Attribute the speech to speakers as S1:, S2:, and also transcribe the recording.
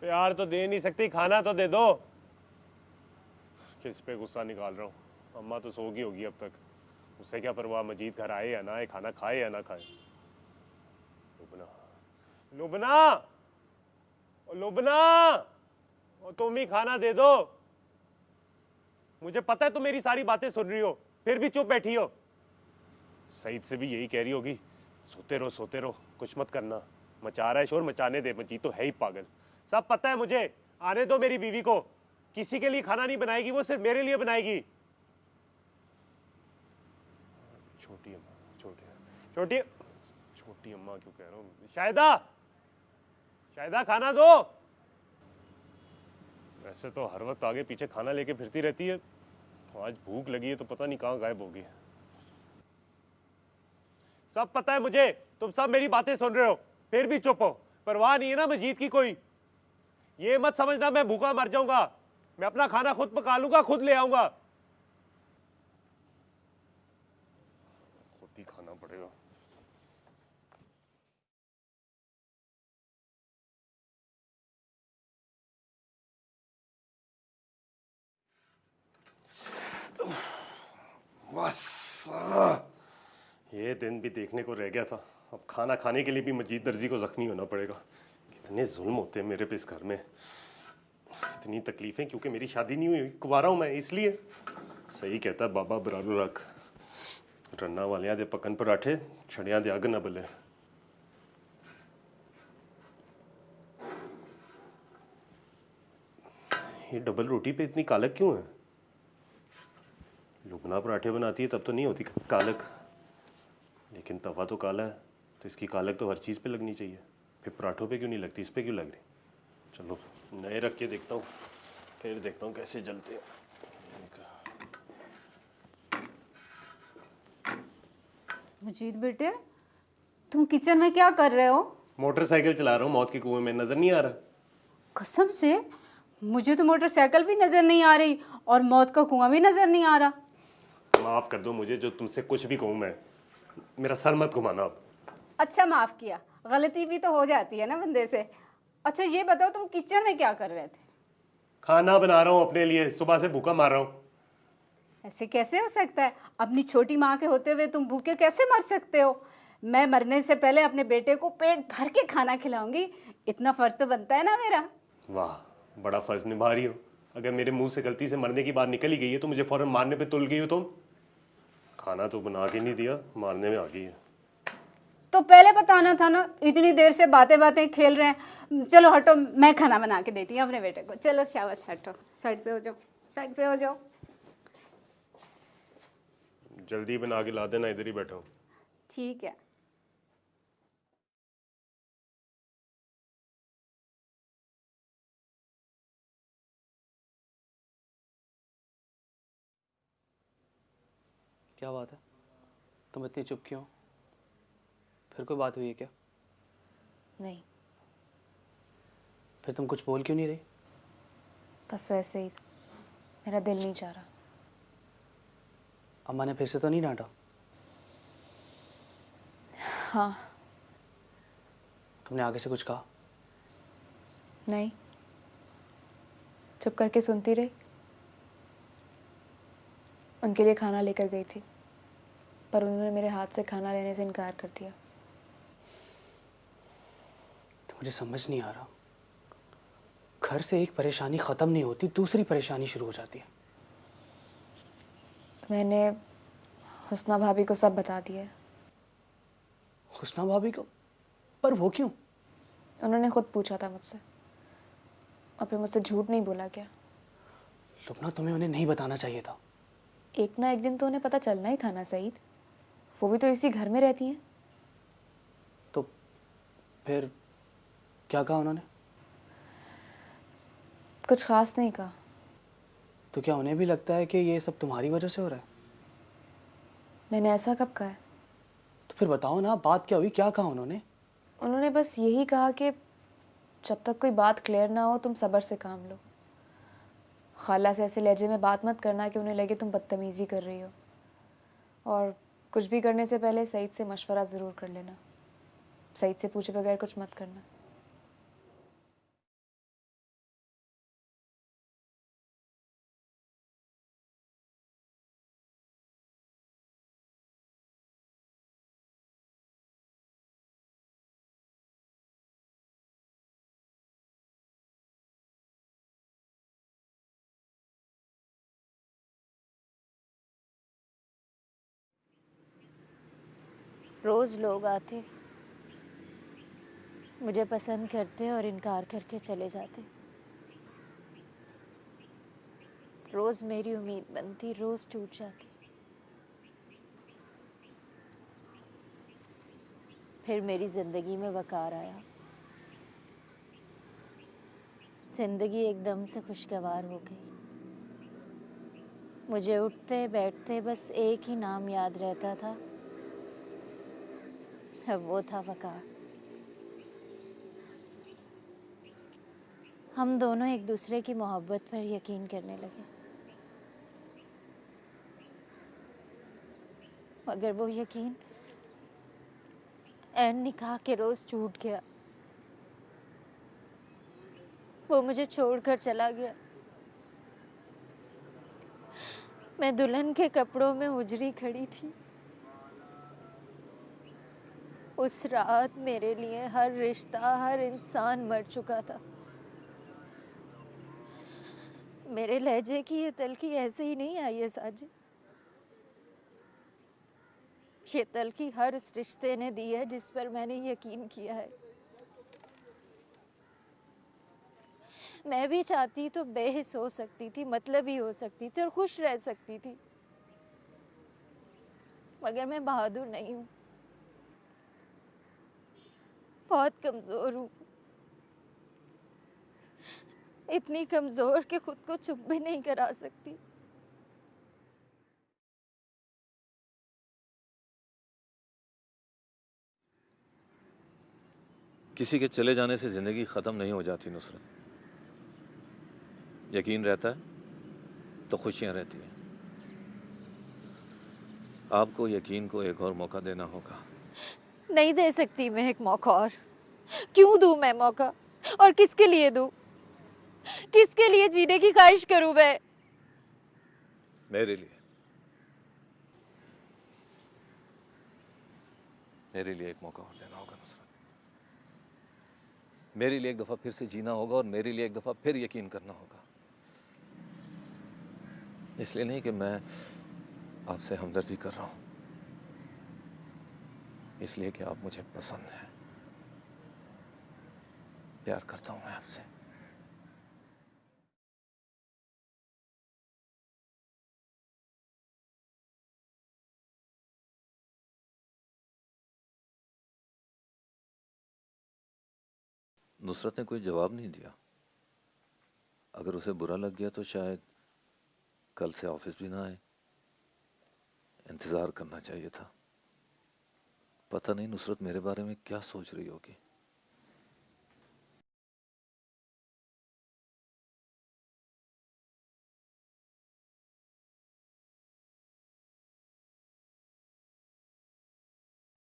S1: प्यार तो दे नहीं सकती, खाना तो दे दो। किस पे गुस्सा निकाल रहा हूँ? अम्मा तो सो गई होगी अब तक, उससे क्या परवाह, मजीद घर आए या ना आए, खाना खाए या ना खाए। लुबना, लुबना, लुबना, तुम ही खाना दे दो। मुझे पता है तुम मेरी सारी बातें सुन रही हो, फिर भी चुप बैठी हो। सईद से भी यही कह रही होगी, सोते रहो, कुछ मत करना। मचा रहा है शोर, मचाने दे, मजीद तो है ही पागल। सब पता है मुझे, आने दो मेरी बीवी को। किसी के लिए खाना नहीं बनाएगी वो, सिर्फ मेरे लिए बनाएगी। छोटी अम्मा, छोटी छोटी अम्मा क्यों कह रहा हूँ? शायदा, शायदा खाना दो। वैसे तो हर वक्त आगे पीछे खाना लेके फिरती रहती है, तो आज भूख लगी है तो पता नहीं कहाँ गायब होगी। सब पता है मुझे, तुम सब मेरी बातें सुन रहे हो, फिर भी चुप हो। परवाह नहीं है ना मजीद की कोई। ये मत समझना मैं भूखा मर जाऊंगा, मैं अपना खाना खुद पका लूंगा, खुद ले आऊंगा। खुद ही खाना पड़ेगा। बस ये दिन भी देखने को रह गया था, अब खाना खाने के लिए भी मजीद दर्जी को जख्मी होना पड़ेगा। कितने जुल्म होते हैं मेरे पे इस घर में, इतनी तकलीफें, क्योंकि मेरी शादी नहीं हुई, कुंवारा हूं मैं, इसलिए। सही कहता है बाबा बरारू रख, रन्ना वालियां दे पकन पराठे, छड़ियां दे अग न बले। ये डबल रोटी पे इतनी कालक क्यों है? लुबना पराठे बनाती है तब तो नहीं होती कालक, लेकिन तवा तो काला है, तो इसकी कालक तो हर चीज़ पे लगनी चाहिए। फिर पराठों पे क्यों नहीं लगती, इस पे क्यों लग रही? चलो नए रख के देखता हूँ, फिर देखता हूँ कैसे जलते हैं।
S2: मजीद बेटे, तुम किचन में क्या कर रहे हो?
S1: मोटरसाइकिल चला रहा हूँ, मौत के कुएं में, नजर नहीं आ रहा?
S2: कसम से मुझे तो मोटरसाइकिल भी नजर नहीं आ रही और मौत का कुआं भी नजर नहीं आ रहा।
S1: माफ कर दो मुझे, जो तुमसे कुछ भी कहूँ मैं, मेरा सर मत घुमाना अब।
S2: अच्छा माफ किया, गलती भी तो हो जाती है ना बंदे से। अच्छा ये बताओ तुम किचन में क्या कर रहे थे?
S1: खाना बना रहा हूँ अपने लिए, सुबह से भूखा मार रहा हूँ।
S2: ऐसे कैसे हो सकता है? अपनी छोटी माँ के होते हुए तुम भूखे कैसे मर सकते हो? मैं मरने से पहले अपने बेटे को पेट भर के खाना खिलाऊंगी, इतना फर्ज तो बनता है ना मेरा।
S1: वाह, बड़ा फर्ज निभा रही हो। अगर मेरे मुंह से गलती से मरने की बात निकल ही गई है तो मुझे फौरन मारने पे तुल गई हो तुम। खाना तो बना के नहीं दिया, मारने में आ गई है।
S2: तो पहले बताना था ना, इतनी देर से बातें बातें खेल रहे हैं। चलो हटो, मैं खाना बना के देती हूँ अपने बेटे को। चलो शाबाश, हटो, साइड पे हो जाओ, साइड पे हो जाओ।
S1: जल्दी बना के ला देना, इधर ही बैठा हूँ।
S2: ठीक है।
S3: क्या बात है, तुम इतनी चुप क्यों? फिर कोई बात हुई है क्या?
S4: नहीं,
S3: फिर तुम कुछ बोल क्यों नहीं रही?
S4: बस वैसे ही, मेरा दिल नहीं चाह रहा।
S3: अम्मा ने फिर से तो नहीं डांटा?
S4: हाँ।
S3: तुमने आगे से कुछ कहा?
S4: नहीं, चुप करके सुनती रही। उनके लिए खाना लेकर गई थी, पर उन्होंने मेरे हाथ से खाना लेने से इनकार कर दिया।
S3: तो मुझे समझ नहीं आ रहा, घर से एक परेशानी ख़त्म नहीं होती, दूसरी परेशानी शुरू हो जाती है।
S4: मैंने हुस्ना भाभी को सब बता दिया है।
S3: हुस्ना भाभी को? पर वो क्यों?
S4: उन्होंने खुद पूछा था मुझसे, और फिर मुझसे झूठ नहीं बोला क्या?
S3: लुबना, तुम्हें उन्हें नहीं बताना चाहिए था।
S4: एक ना एक दिन तो उन्हें पता चलना ही था ना सईद, वो भी तो इसी घर में रहती हैं।
S3: तो फिर क्या कहा उन्होंने?
S4: कुछ खास नहीं कहा।
S3: तो क्या उन्हें भी लगता है कि ये सब तुम्हारी वजह से हो रहा है?
S4: मैंने ऐसा कब कहा है?
S3: तो फिर बताओ ना, बात क्या हुई, क्या कहा उन्होंने?
S4: उन्होंने बस यही कहा कि जब तक कोई बात क्लियर ना हो तुम सब्र से काम लो। खाला से ऐसे लहजे में बात मत करना कि उन्हें लगे तुम बदतमीज़ी कर रही हो, और कुछ भी करने से पहले सईद से मशवरा ज़रूर कर लेना। सईद से पूछे बगैर कुछ मत करना।
S5: रोज़ लोग आते, मुझे पसंद करते और इनकार करके चले जाते। रोज़ मेरी उम्मीद बनती, रोज़ टूट जाती। फिर मेरी ज़िंदगी में वक़ार आया। ज़िंदगी एकदम से खुशगवार हो गई। मुझे उठते बैठते बस एक ही नाम याद रहता था, अब वो था वक़ार। हम दोनों एक दूसरे की मोहब्बत पर यकीन करने लगे, मगर वो यकीन ऐन निकाह के रोज़ टूट गया। वो मुझे छोड़कर चला गया। मैं दुल्हन के कपड़ों में उजड़ी खड़ी थी। उस रात मेरे लिए हर रिश्ता, हर इंसान मर चुका था। मेरे लहजे की ये तलखी ऐसे ही नहीं आई है साजिद। ये तलखी हर उस रिश्ते ने दी है जिस पर मैंने यकीन किया है। मैं भी चाहती तो बेहिस हो सकती थी, मतलबी हो सकती थी और खुश रह सकती थी, मगर मैं बहादुर नहीं हूँ, बहुत कमज़ोर हूँ। इतनी कमज़ोर कि खुद को चुप भी नहीं करा सकती।
S6: किसी के चले जाने से ज़िंदगी ख़त्म नहीं हो जाती नुसरत। यकीन रहता है तो खुशियाँ रहती हैं। आपको यकीन को एक और मौका देना होगा।
S5: नहीं दे सकती मैं एक मौका और। क्यों दूं मैं मौका? और किसके लिए दूं? किसके लिए जीने की ख्वाहिश करूं मैं?
S6: मेरे लिए एक मौका और देना होगा नुसरत। मेरे लिए एक दफ़ा फिर से जीना होगा और मेरे लिए एक दफ़ा फिर यकीन करना होगा। इसलिए नहीं कि मैं आपसे हमदर्दी कर रहा हूं, इसलिए कि आप मुझे पसंद हैं। प्यार करता हूं मैं आपसे। नुसरत ने कोई जवाब नहीं दिया। अगर उसे बुरा लग गया तो शायद कल से ऑफिस भी ना आए। इंतज़ार करना चाहिए था। पता नहीं नुसरत मेरे बारे में क्या सोच रही होगी।